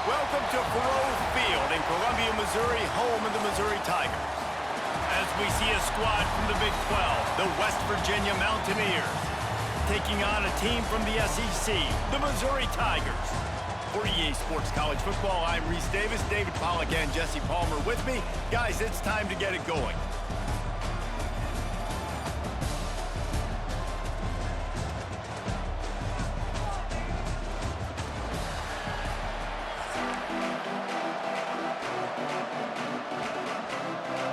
Welcome to Faurot Field in Columbia, Missouri, home of the Missouri Tigers. As we see a squad from the Big 12, the West Virginia Mountaineers, taking on a team from the SEC, the Missouri Tigers. For EA Sports College Football, I'm Reese Davis, David Pollack, and Jesse Palmer with me. Guys, it's time to get it going.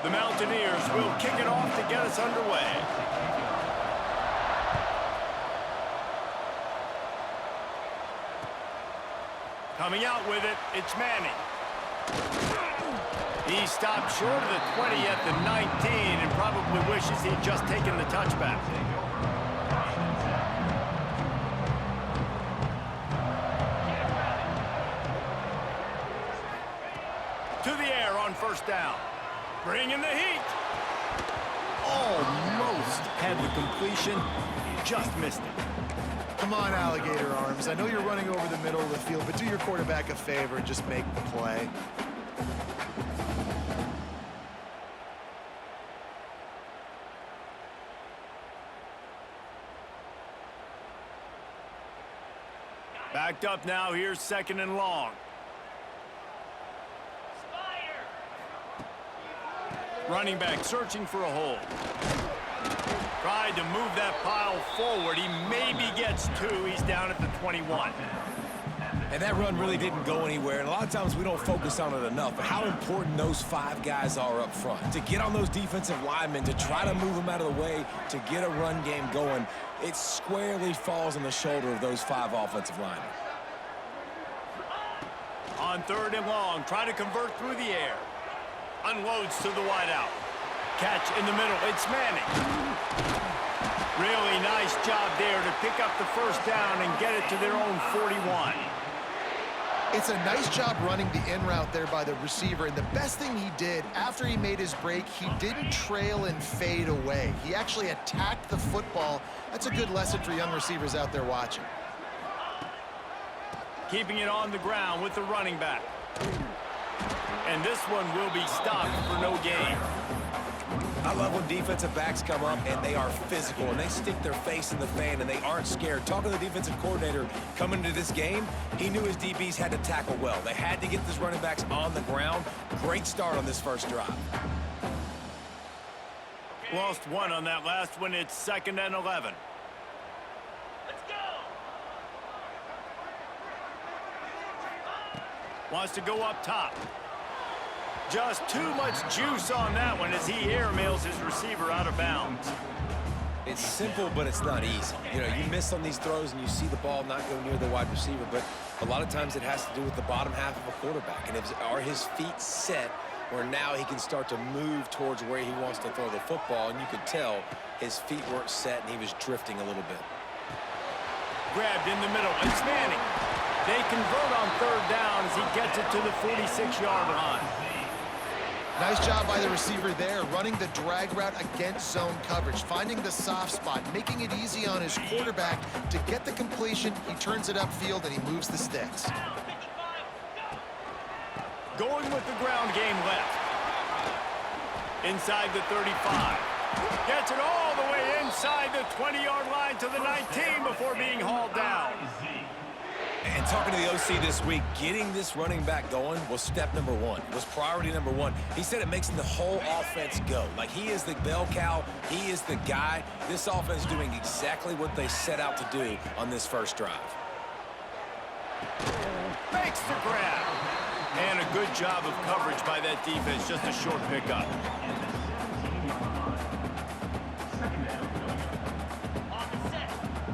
The Mountaineers will kick it off to get us underway. Coming out with it, it's Manning. He stopped short of the 20 at the 19 and probably wishes he'd just taken the touchback. To the air on first down. Bringing the heat. Almost had the completion, just missed it. Come on, alligator arms. I know you're running over the middle of the field, but do your quarterback a favor and just make the play. Backed up now, here's second and long. Running back searching for a hole. Tried to move that pile forward. He maybe gets two. He's down at the 21. And that run really didn't go anywhere. And a lot of times we don't focus on it enough. But how important those five guys are up front. To get on those defensive linemen, to try to move them out of the way, to get a run game going, it squarely falls on the shoulder of those five offensive linemen. On third and long, try to convert through the air. Unloads to the wideout. Catch in the middle. It's Manning. Really nice job there to pick up the first down and get it to their own 41. It's a nice job running the in route there by the receiver, and the best thing he did after he made his break, he didn't trail and fade away. He actually attacked the football. That's a good lesson for young receivers out there watching. Keeping it on the ground with the running back. And this one will be stopped for no gain. I love when defensive backs come up and they are physical and they stick their face in the fan and they aren't scared. Talking to the defensive coordinator coming into this game, he knew his DBs had to tackle well. They had to get these running backs on the ground. Great start on this first drive. Lost one on that last one. It's second and 11. Let's go. Wants to go up top. Just too much juice on that one as he airmails his receiver out of bounds. It's simple, but it's not easy. You know, you miss on these throws and you see the ball not go near the wide receiver, but a lot of times it has to do with the bottom half of a quarterback. And are his feet set where now he can start to move towards where he wants to throw the football? And you could tell his feet weren't set and he was drifting a little bit. Grabbed in the middle. It's Manning. They convert on third down as he gets it to the 46-yard line. Nice job by the receiver there, running the drag route against zone coverage, finding the soft spot, making it easy on his quarterback to get the completion. He turns it upfield and he moves the sticks. Going with the ground game left. Inside the 35. Gets it all the way inside the 20-yard line to the 19 before being hauled down. And talking to the OC this week, getting this running back going was step number one, was priority number one. He said it makes the whole offense go. Like, he is the bell cow, he is the guy. This offense is doing exactly what they set out to do on this first drive. Makes the grab. And a good job of coverage by that defense, just a short pickup.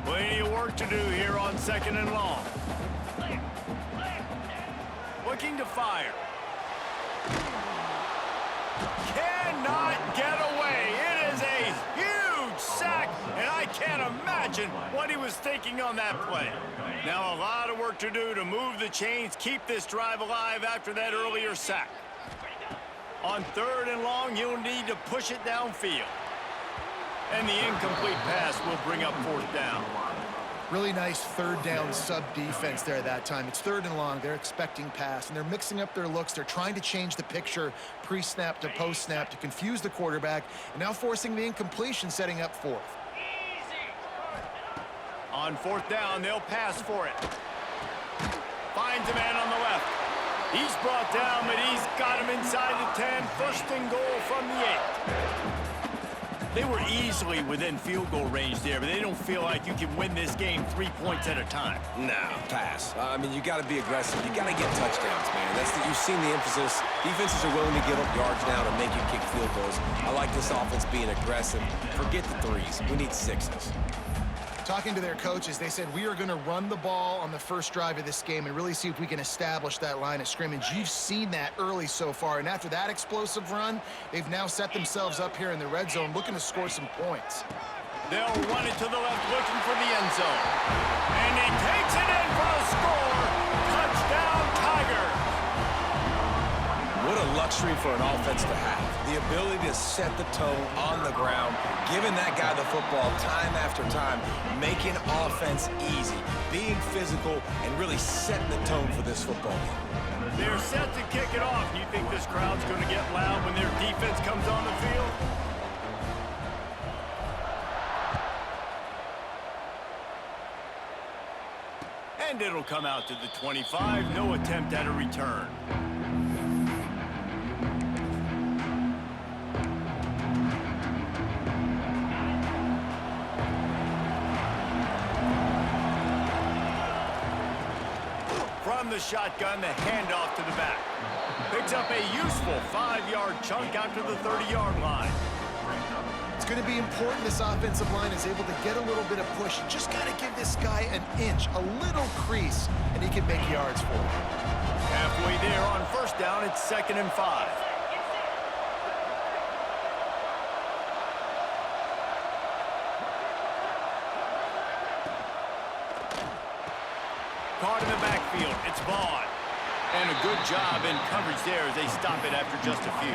Plenty of work to do here on second and long. Looking to fire. Cannot get away. It is a huge sack, and I can't imagine what he was thinking on that play. Now a lot of work to do to move the chains, keep this drive alive after that earlier sack. On third and long, you'll need to push it downfield. And the incomplete pass will bring up fourth down. Really nice third down sub defense there that time. It's 3rd and long. They're expecting pass, and they're mixing up their looks. They're trying to change the picture pre-snap to post-snap to confuse the quarterback, and now forcing the incompletion, setting up 4th. On 4th down, they'll pass for it. Finds a man on the left. He's brought down, but he's got him inside the 10. 1st and goal from the 8. They were easily within field goal range there, but they don't feel like you can win this game 3 points at a time. No, pass. I mean, you got to be aggressive. You got to get touchdowns, man. You've seen the emphasis. Defenses are willing to give up yards now to make you kick field goals. I like this offense being aggressive. Forget the 3s. We need 6s. Talking to their coaches, they said, we are going to run the ball on the first drive of this game and really see if we can establish that line of scrimmage. You've seen that early so far, and after that explosive run, they've now set themselves up here in the red zone looking to score some points. They'll run it to the left, looking for the end zone. And he takes it in for a score. Touchdown, Tigers. What a luxury for an offense to have. The ability to set the tone on the ground, giving that guy the football time after time, making offense easy, being physical, and really setting the tone for this football game. They're set to kick it off. You think this crowd's going to get loud when their defense comes on the field? And it'll come out to the 25. No attempt at a return. From the shotgun, the handoff to the back. Picks up a useful 5-yard chunk out to the 30-yard line. It's going to be important this offensive line is able to get a little bit of push. You just got to give this guy an inch, a little crease, and he can make yards for it. Halfway there on 1st down, it's 2nd and 5. Caught in the backfield, it's Vaughn. And a good job in coverage there as they stop it after just a few.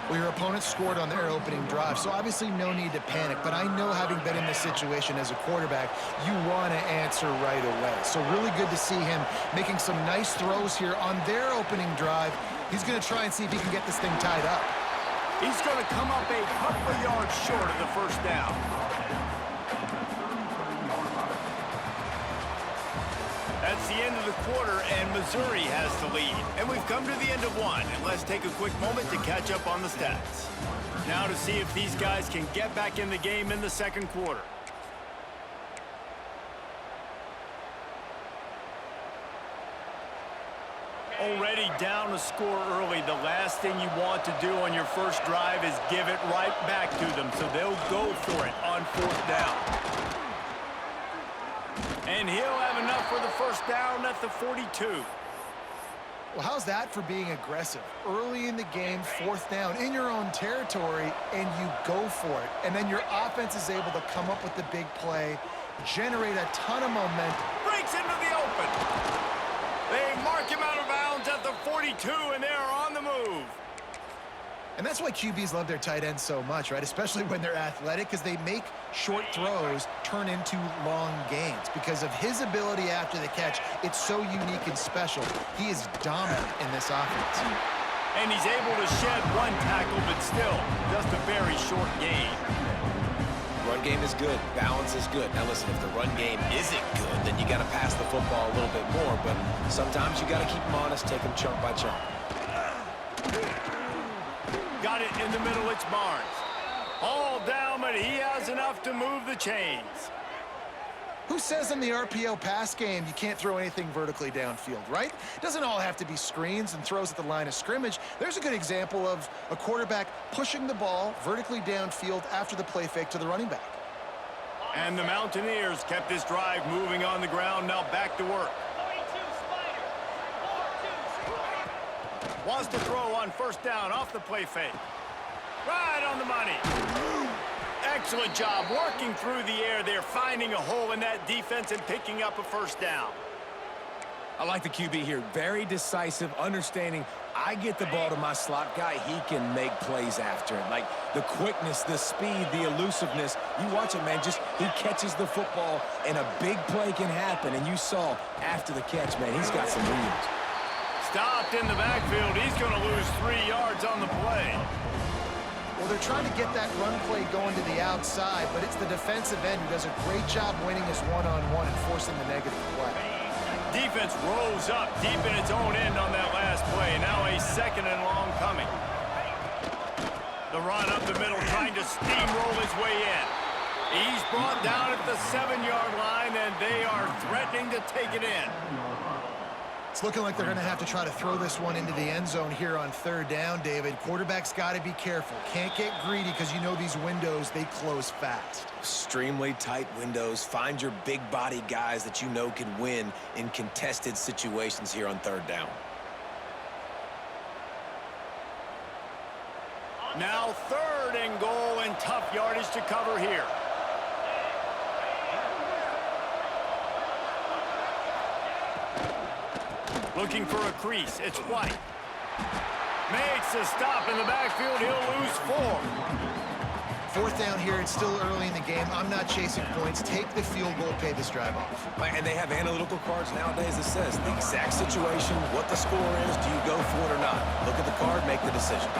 Well, your opponent scored on their opening drive, so obviously no need to panic. But I know, having been in this situation as a quarterback, you want to answer right away. So really good to see him making some nice throws here on their opening drive. He's going to try and see if he can get this thing tied up. He's going to come up a couple of yards short of the 1st down. That's the end of the quarter, and Missouri has the lead. And we've come to the end of one, and let's take a quick moment to catch up on the stats. Now to see if these guys can get back in the game in the 2nd quarter. Already down a score early. The last thing you want to do on your first drive is give it right back to them, so they'll go for it on 4th down. And he'll have enough for the 1st down at the 42. Well, how's that for being aggressive? Early in the game, 4th down, in your own territory, and you go for it. And then your offense is able to come up with the big play, generate a ton of momentum. Breaks into the open. They mark him out of bounds at the 42, and they're on the move. And that's why QBs love their tight ends so much, right? Especially when they're athletic, because they make short throws turn into long gains. Because of his ability after the catch, it's so unique and special. He is dominant in this offense. And he's able to shed one tackle, but still just a very short gain. Run game is good. Balance is good. Now listen, if the run game isn't good, then you got to pass the football a little bit more. But sometimes you got to keep them honest, take them chunk by chunk. Got it in the middle, it's Barnes. All down, but he has enough to move the chains. Who says in the RPO pass game you can't throw anything vertically downfield, right? Doesn't all have to be screens and throws at the line of scrimmage. There's a good example of a quarterback pushing the ball vertically downfield after the play fake to the running back. And the Mountaineers kept this drive moving on the ground, now back to work. Wants to throw on 1st down off the play fake. Right on the money. Excellent job working through the air there, finding a hole in that defense and picking up a 1st down. I like the QB here. Very decisive, understanding I get the ball to my slot guy, he can make plays after it. Like the quickness, the speed, the elusiveness. You watch it, man, just he catches the football and a big play can happen. And you saw after the catch, man, he's got some wheels. Stopped in the backfield. He's going to lose 3 yards on the play. Well, they're trying to get that run play going to the outside, but it's the defensive end who does a great job winning his one-on-one and forcing the negative play. Defense rose up deep in its own end on that last play. Now a 2nd and long coming. The run up the middle, trying to steamroll his way in. He's brought down at the 7-yard line, and they are threatening to take it in. It's looking like they're going to have to try to throw this one into the end zone here on 3rd down, David. Quarterback's got to be careful. Can't get greedy because you know these windows, they close fast. Extremely tight windows. Find your big body guys that you know can win in contested situations here on 3rd down. Now 3rd and goal and tough yardage to cover here. Looking for a crease. It's White. Makes a stop in the backfield. He'll lose 4. 4th down here. It's still early in the game. I'm not chasing points. Take the field goal, pay this drive off. And they have analytical cards nowadays that says the exact situation, what the score is, do you go for it or not? Look at the card, make the decision.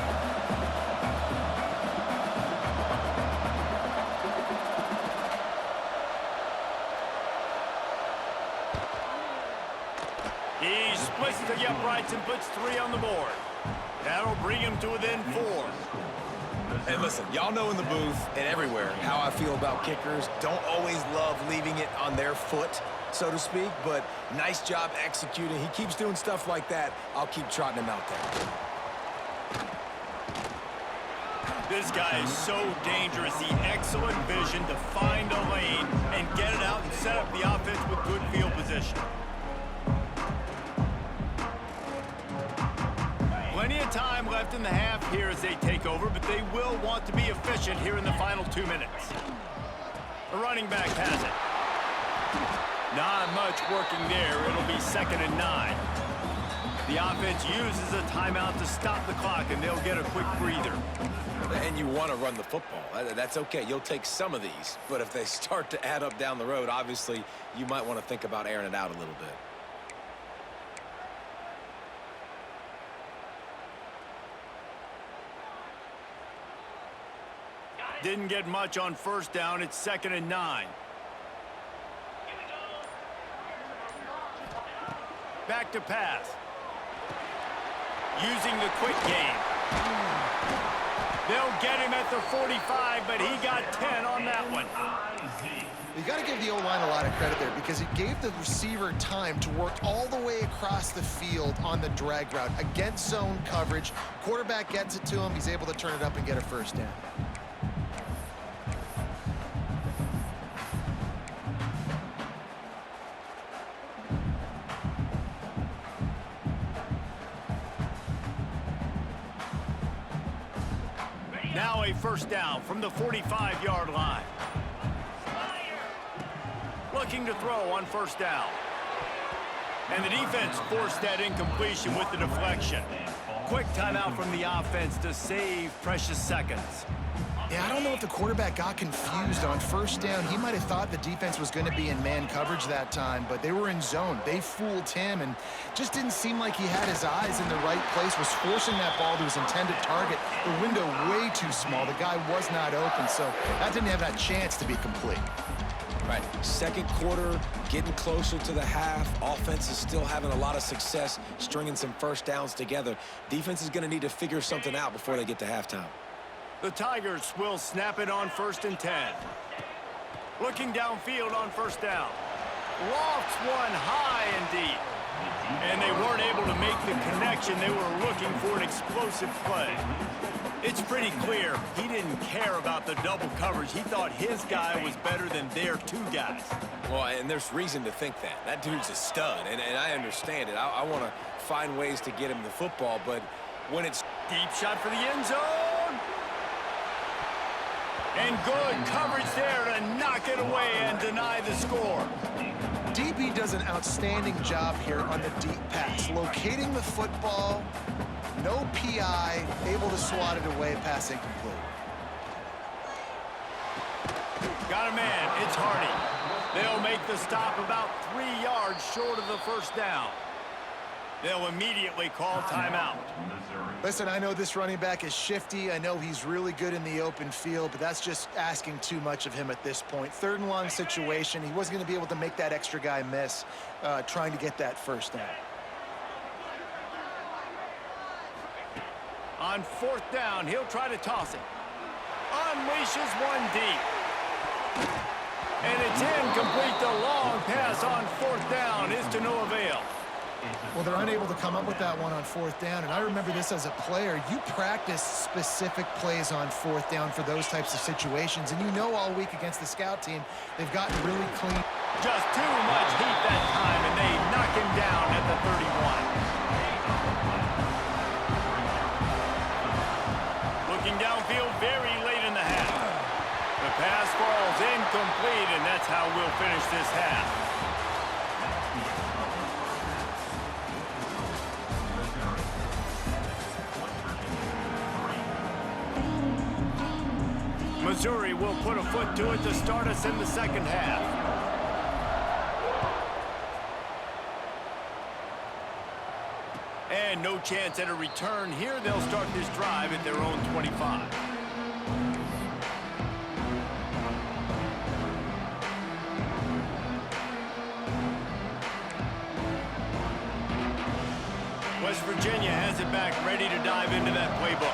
He splits the uprights and puts 3 on the board. That'll bring him to within 4. And listen, y'all know in the booth and everywhere how I feel about kickers. Don't always love leaving it on their foot, so to speak, but nice job executing. He keeps doing stuff like that. I'll keep trotting him out there. This guy is so dangerous. The excellent vision to find a lane and get it out and set up the offense with good field position. Plenty of time left in the half here as they take over, but they will want to be efficient here in the final 2 minutes. The running back has it. Not much working there. It'll be 2nd and 9. The offense uses a timeout to stop the clock, and they'll get a quick breather. And you want to run the football. That's okay. You'll take some of these. But if they start to add up down the road, obviously, you might want to think about airing it out a little bit. Didn't get much on 1st down. It's 2nd and 9. Back to pass. Using the quick game. They'll get him at the 45, but he got 10 on that one. You got to give the O-line a lot of credit there because it gave the receiver time to work all the way across the field on the drag route against zone coverage. Quarterback gets it to him. He's able to turn it up and get a 1st down. Now a 1st down from the 45-yard line. Looking to throw on 1st down. And the defense forced that incompletion with the deflection. Quick timeout from the offense to save precious seconds. Yeah, I don't know if the quarterback got confused on 1st down. He might have thought the defense was going to be in man coverage that time, but they were in zone. They fooled him and just didn't seem like he had his eyes in the right place, was forcing that ball to his intended target. The window way too small. The guy was not open, so that didn't have that chance to be complete. Right, 2nd quarter, getting closer to the half. Offense is still having a lot of success stringing some 1st downs together. Defense is going to need to figure something out before they get to halftime. The Tigers will snap it on 1st and 10. Looking downfield on 1st down. Lofts one high and deep. And they weren't able to make the connection. They were looking for an explosive play. It's pretty clear he didn't care about the double coverage. He thought his guy was better than their 2 guys. Well, and there's reason to think that. That dude's a stud, and I understand it. I want to find ways to get him the football, but when it's Deep shot for the end zone. And good coverage there to knock it away and deny the score. DB does an outstanding job here on the deep pass, locating the football, no PI, able to swat it away, pass incomplete. Got a man, it's Hardy. They'll make the stop about 3 yards short of the first down. They'll immediately call timeout. Listen, I know this running back is shifty. I know he's really good in the open field, but that's just asking too much of him at this point. 3rd and long situation. He wasn't going to be able to make that extra guy miss trying to get that first down. On 4th down, he'll try to toss it. Unleashes one deep. And it's incomplete. The long pass on 4th down is to no avail. Well, they're unable to come up with that one on 4th down, and I remember this as a player. You practice specific plays on 4th down for those types of situations, and you know all week against the scout team, they've gotten really clean. Just too much heat that time, and they knock him down at the 31. Looking downfield very late in the half. The pass falls incomplete, and that's how we'll finish this half. Missouri will put a foot to it to start us in the second half. And no chance at a return here. They'll start this drive at their own 25. West Virginia has it back, ready to dive into that playbook.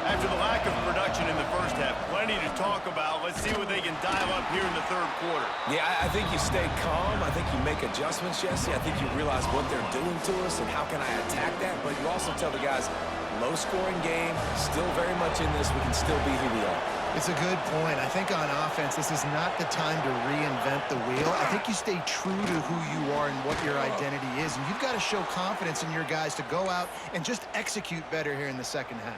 After the lack of production in the first half, plenty to talk about. Let's see what they can dial up here in the 3rd quarter. Yeah, I think you stay calm. I think you make adjustments, Jesse. I think you realize what they're doing to us and how can I attack that. But you also tell the guys, low-scoring game, still very much in this. We can still be who we are. It's a good point. I think on offense, this is not the time to reinvent the wheel. I think you stay true to who you are and what your identity is. And you've got to show confidence in your guys to go out and just execute better here in the second half.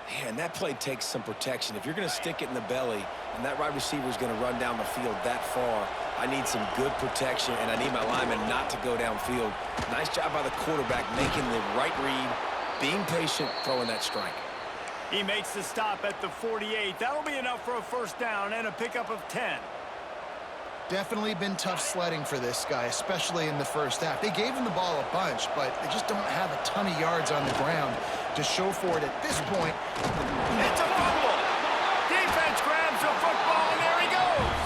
Yeah, and that play takes some protection. If you're going to stick it in the belly and that wide receiver is going to run down the field that far, I need some good protection, and I need my lineman not to go downfield. Nice job by the quarterback making the right read, being patient, throwing that strike. He makes the stop at the 48. That'll be enough for a first down and a pickup of 10. Definitely been tough sledding for this guy, especially in the first half. They gave him the ball a bunch, but they just don't have a ton of yards on the ground to show for it at this point. It's a fumble. Defense grabs the football, and there he goes.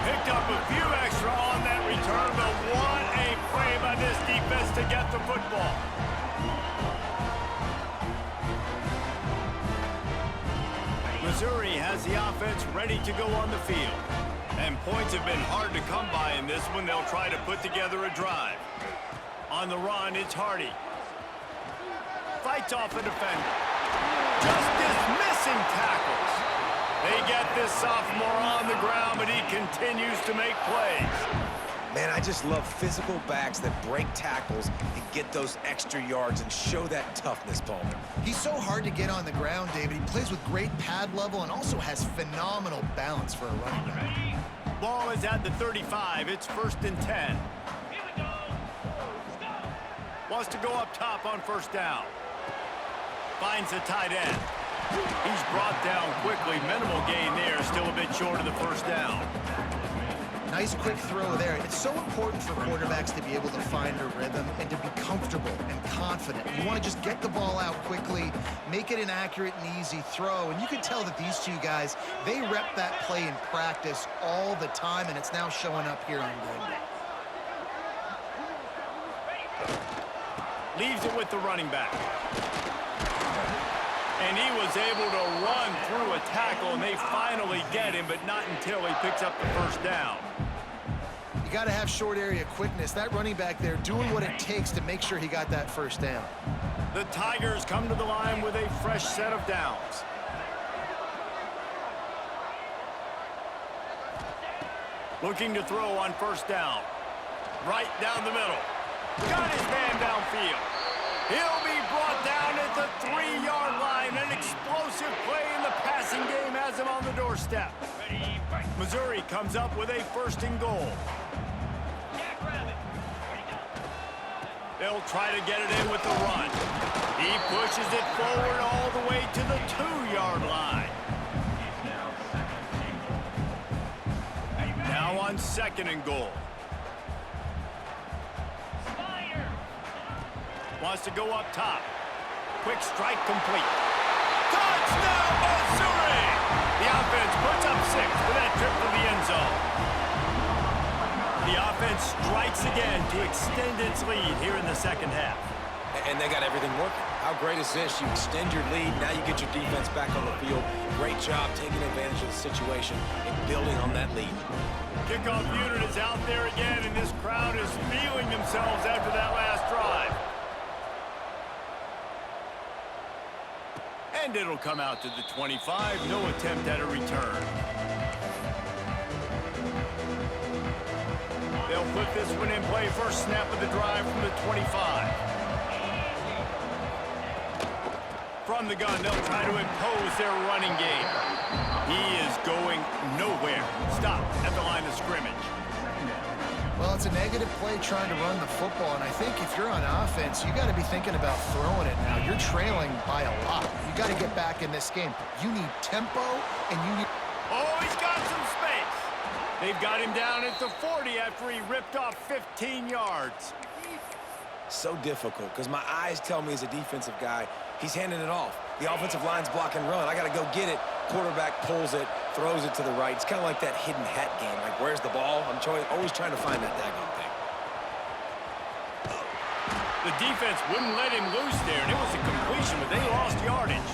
Picked up a few extra on that return, but what a play by this defense to get the football. Missouri has the offense ready to go on the field. And points have been hard to come by in this one. They'll try to put together a drive. On the run, it's Hardy. Fights off a defender. Just dismissing tackles. They get this sophomore on the ground, but he continues to make plays. Man, I just love physical backs that break tackles and get those extra yards and show that toughness, Palmer. He's so hard to get on the ground, David. He plays with great pad level and also has phenomenal balance for a running back. Ball is at the 35. It's 1st and 10. Wants to go up top on first down. Finds the tight end. He's brought down quickly. Minimal gain there. Still a bit short of the first down. Nice quick throw there. It's so important for quarterbacks to be able to find a rhythm and to be comfortable and confident. You want to just get the ball out quickly, make it an accurate and easy throw. And you can tell that these two guys, they rep that play in practice all the time, and it's now showing up here on game day. Leaves it with the running back. And he was able to run through a tackle, and they finally get him, but not until he picks up the first down. You got to have short area quickness. That running back there doing what it takes to make sure he got that first down. The Tigers come to the line with a fresh set of downs. Looking to throw on first down. Right down the middle. Got his man downfield. He'll be brought down at the 3-yard line. An explosive play in the passing game has him on the doorstep. Missouri comes up with a 1st and goal. They'll try to get it in with the run. He pushes it forward all the way to the 2-yard line. Now on 2nd and goal. Wants to go up top. Quick strike complete. Touchdown, Missouri! The offense puts up 6 for that trip to the end zone. The offense strikes again to extend its lead here in the second half. And they got everything working. How great is this? You extend your lead, now you get your defense back on the field. Great job taking advantage of the situation and building on that lead. Kickoff unit is out there again, and this crowd is feeling themselves after that last drive. And it'll come out to the 25. No attempt at a return. They'll put this one in play. First snap of the drive from the 25. From the gun, they'll try to impose their running game. He is going nowhere. Stop at the line of scrimmage. Well, it's a negative play trying to run the football, and I think if you're on offense, you got to be thinking about throwing it now. You're trailing by a lot. You got to get back in this game. You need tempo, and you need... Oh, he's got some space. They've got him down at the 40 after he ripped off 15 yards. So difficult, because my eyes tell me as a defensive guy, he's handing it off. The offensive line's block and run. I got to go get it. Quarterback pulls it, throws it to the right. It's kind of like that hidden hat game. Like, where's the ball? I'm always trying to find that daggone thing. The defense wouldn't let him loose there, and it was a completion, but they lost yardage.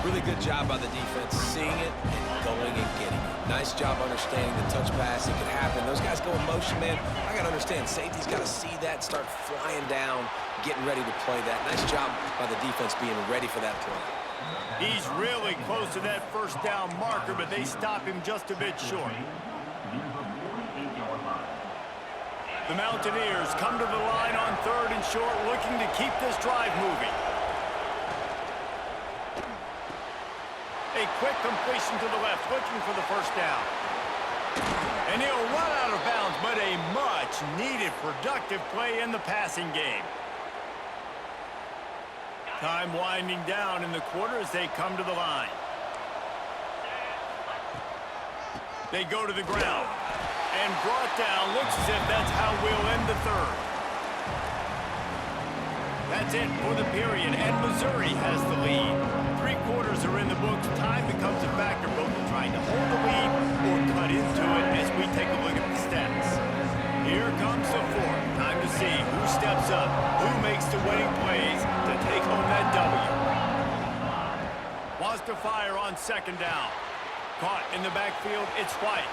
Really good job by the defense, seeing it and going and getting it. Nice job understanding the touch pass. It could happen. Those guys go in motion, man. I got to understand, safety's got to see that, start flying down, getting ready to play that. Nice job by the defense being ready for that play. He's really close to that first down marker, but they stop him just a bit short. The Mountaineers come to the line on 3rd and short, looking to keep this drive moving. A quick completion to the left, looking for the first down. And he'll run out of bounds, but a much-needed productive play in the passing game. Time winding down in the quarter as they come to the line. They go to the ground. And brought down. Looks as if that's how we'll end the 3rd. That's it for the period, and Missouri has the lead. 3 quarters are in the books. Time becomes a factor, both in trying to hold the lead or cut into it as we take a look at the stats. Here comes the 4th. Time to see who steps up, who makes the winning plays to take home that W. Wants to fire on 2nd down. Caught in the backfield, it's White.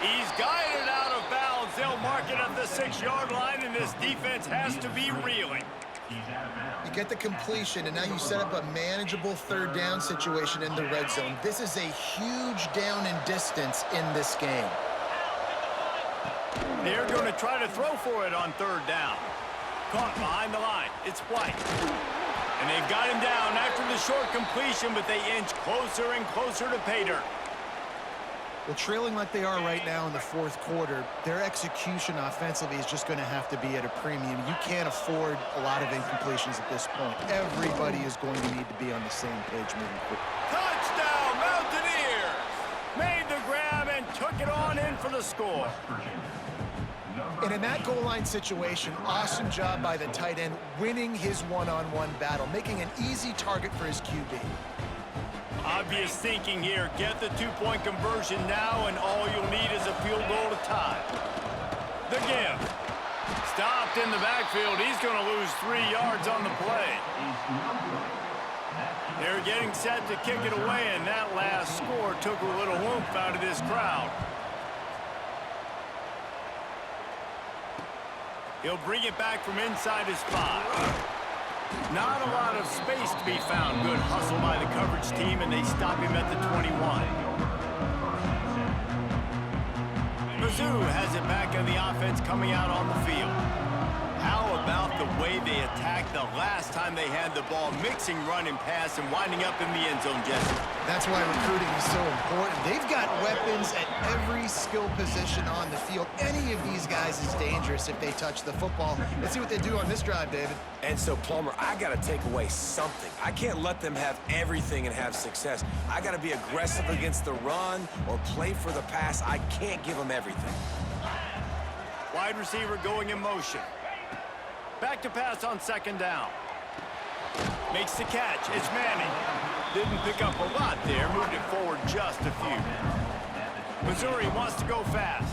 He's guided out of bounds. They'll mark it at the 6-yard line, and this defense has to be reeling. You get the completion, and now you set up a manageable 3rd down situation in the red zone. This is a huge down in distance in this game. They're going to try to throw for it on 3rd down. Caught behind the line. It's White. And they've got him down after the short completion, but they inch closer and closer to pay dirt. Well, trailing like they are right now in the 4th quarter, their execution offensively is just going to have to be at a premium. You can't afford a lot of incompletions at this point. Everybody is going to need to be on the same page moving forward. Touchdown, Mountaineers! Made the grab and took it on in for the score. And in that goal line situation, awesome job by the tight end winning his one-on-one battle, making an easy target for his QB. Obvious thinking here. Get the 2-point conversion now, and all you'll need is a field goal to tie. The give. Stopped in the backfield. He's going to lose 3 yards on the play. They're getting set to kick it away, and that last score took a little oomph out of this crowd. He'll bring it back from inside his 5. Not a lot of space to be found. Good hustle by the coverage team, and they stop him at the 21. Mizzou has it back on the offense coming out on the field. How about about the way they attacked the last time they had the ball, mixing run and pass and winding up in the end zone, Jesse. That's why recruiting is so important. They've got weapons at every skill position on the field. Any of these guys is dangerous if they touch the football. Let's see what they do on this drive, David. And so, Plummer, I got to take away something. I can't let them have everything and have success. I got to be aggressive against the run or play for the pass. I can't give them everything. Wide receiver going in motion. Back to pass on second down. Makes the catch. It's Manning. Didn't pick up a lot there. Moved it forward just a few. Missouri wants to go fast.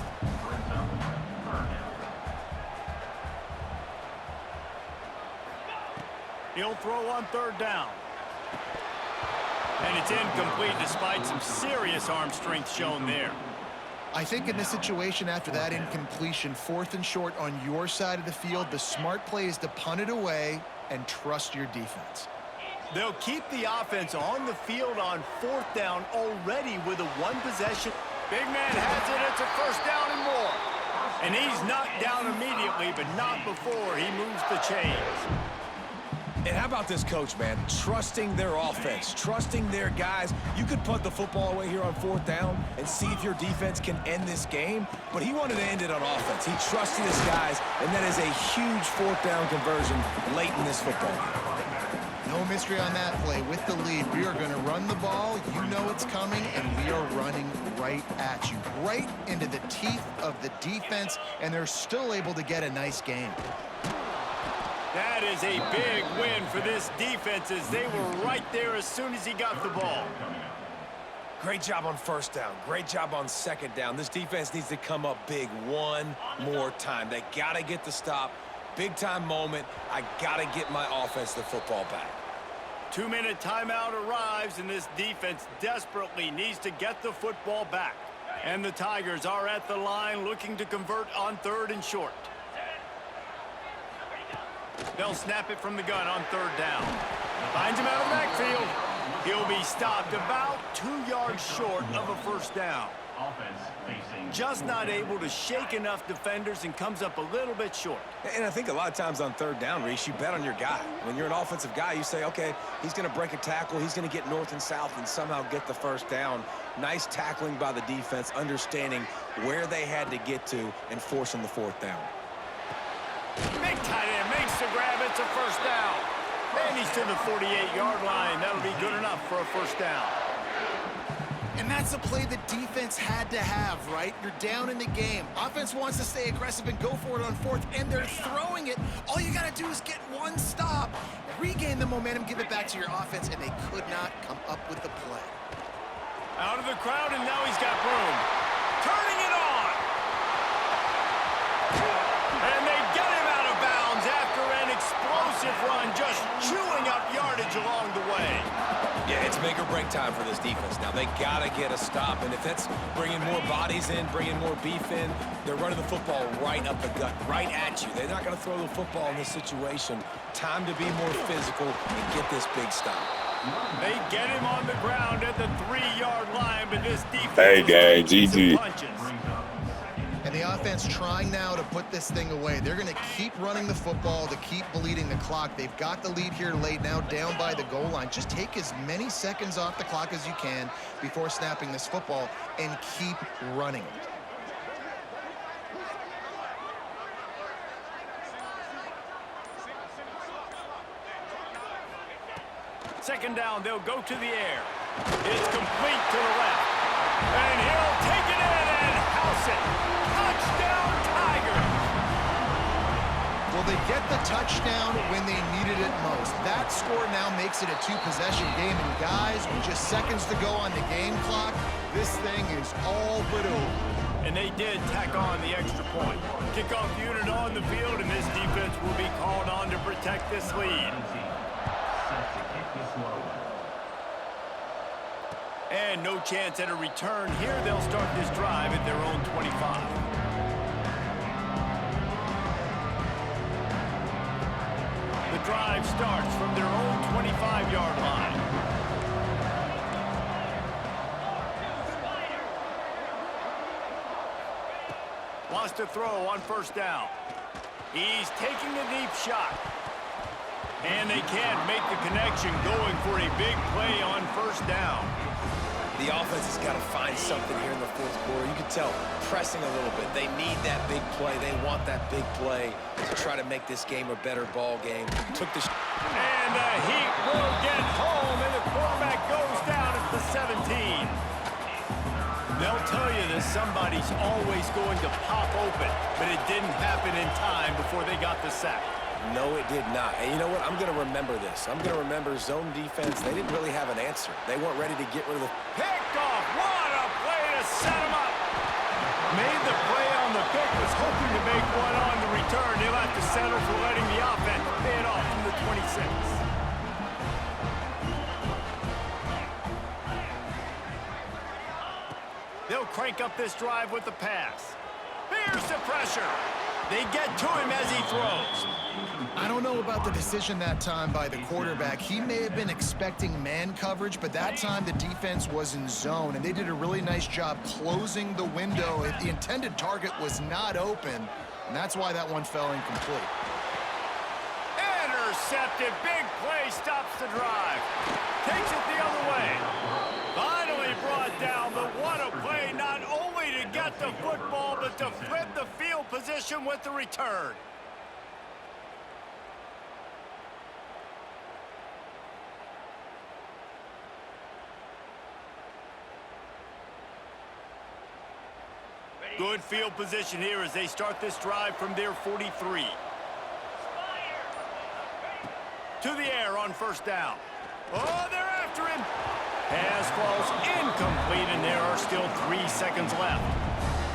He'll throw on third down. And it's incomplete despite some serious arm strength shown there. I think in this situation, after that incompletion, 4th and short on your side of the field, the smart play is to punt it away and trust your defense. They'll keep the offense on the field on 4th down already with a one possession. Big man has it. It's a first down and more. And he's knocked down immediately, but not before he moves the chains. And how about this coach, man? Trusting their offense, trusting their guys. You could punt the football away here on 4th down and see if your defense can end this game, but he wanted to end it on offense. He trusted his guys, and that is a huge 4th down conversion late in this football game. No mystery on that play. With the lead, we are going to run the ball. You know it's coming, and we are running right at you, right into the teeth of the defense, and they're still able to get a nice game. That is a big win for this defense as they were right there as soon as he got the ball. Great job on 1st down. Great job on 2nd down. This defense needs to come up big one more time. They got to get the stop. Big-time moment. I got to get my offense the football back. 2-minute timeout arrives, and this defense desperately needs to get the football back. And the Tigers are at the line looking to convert on 3rd and short. They'll snap it from the gun on 3rd down. Finds him out of the backfield. He'll be stopped about 2 yards short of a first down. Just not able to shake enough defenders and comes up a little bit short. And I think a lot of times on 3rd down, Reese, you bet on your guy. When you're an offensive guy, you say, okay, he's going to break a tackle. He's going to get north and south and somehow get the first down. Nice tackling by the defense, understanding where they had to get to and forcing the 4th down. Big tight end makes the grab. It's a first down. And he's to the 48-yard line. That'll be good enough for a first down. And that's a play the defense had to have, right? You're down in the game. Offense wants to stay aggressive and go for it on 4th, and they're throwing it. All you got to do is get one stop, regain the momentum, give it back to your offense, and they could not come up with the play. Out of the crowd, and now he's got room. Turning it on. And they get him out of bounds after an explosive run, just chewing up yardage along the way. Yeah, it's make or break time for this defense. Now, they got to get a stop, and if that's bringing more bodies in, bringing more beef in, they're running the football right up the gut, right at you. They're not going to throw the football in this situation. Time to be more physical and get this big stop. They get him on the ground at the 3-yard line, but this defense Hey, gang, GG. punches. And the offense trying now to put this thing away. They're going to keep running the football to keep bleeding the clock. They've got the lead here late, now down by the goal line. Just take as many seconds off the clock as you can before snapping this football and keep running it. Second down, they'll go to the air. It's complete to the left. And he'll take it in and house it. Touchdown, Tigers! Well, they get the touchdown when they needed it most. That score now makes it a 2-possession game. And guys, with just seconds to go on the game clock, this thing is all but over. And they did tack on the extra point. Kickoff unit on the field, and this defense will be called on to protect this lead. And no chance at a return here. They'll start this drive at their own 25. The drive starts from their own 25-yard line. Wants to throw on first down. He's taking a deep shot. And they can't make the connection, going for a big play on first down. The offense has got to find something here in the fourth quarter. You can tell pressing a little bit. They need that big play. They want that big play to try to make this game a better ball game. Took the and the Heat will get home, and the quarterback goes down at the 17. They'll tell you that somebody's always going to pop open, but it didn't happen in time before they got the sack. No, it did not. And you know what? I'm going to remember this. I'm going to remember zone defense. They didn't really have an answer. They weren't ready to get rid of the... Picked off. What a play to set him up. Made the play on the pick. Was hoping to make one on the return. He'll have to settle for letting the offense pay it off from the 26. They'll crank up this drive with the pass. Here's the pressure. They get to him as he throws. I don't know about the decision that time by the quarterback. He may have been expecting man coverage, but that time the defense was in zone, and they did a really nice job closing the window. The intended target was not open, and that's why that one fell incomplete. Intercepted. Big play stops the drive. Takes it the other way. Finally brought down, but what a play, not only to get the football, but to flip the field position with the return. Good field position here as they start this drive from their 43. To the air on first down. Oh, they're after him. Pass falls incomplete, and there are still 3 seconds left.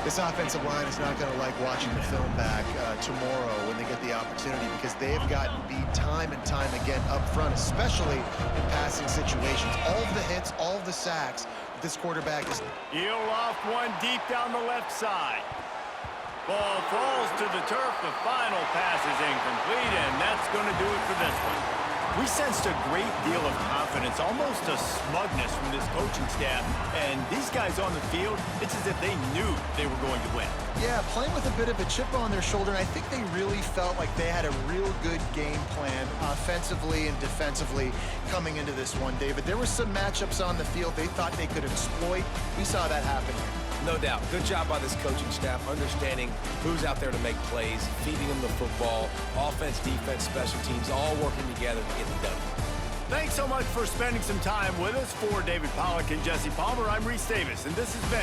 This offensive line is not going to like watching the film back tomorrow when they get the opportunity, because they have gotten beat time and time again up front, especially in passing situations. All of the hits, all of the sacks, this quarterback is... He'll loft one deep down the left side. Ball falls to the turf. The final pass is incomplete, and that's going to do it for this one. We sensed a great deal of confidence, almost a smugness from this coaching staff. And these guys on the field, it's as if they knew they were going to win. Yeah, playing with a bit of a chip on their shoulder. And I think they really felt like they had a real good game plan offensively and defensively coming into this one, David. There were some matchups on the field they thought they could exploit. We saw that happen here. No doubt. Good job by this coaching staff, understanding who's out there to make plays, feeding them the football, offense, defense, special teams, all working together to get it done. Thanks so much for spending some time with us. For David Pollack and Jesse Palmer, I'm Reese Davis, and this has been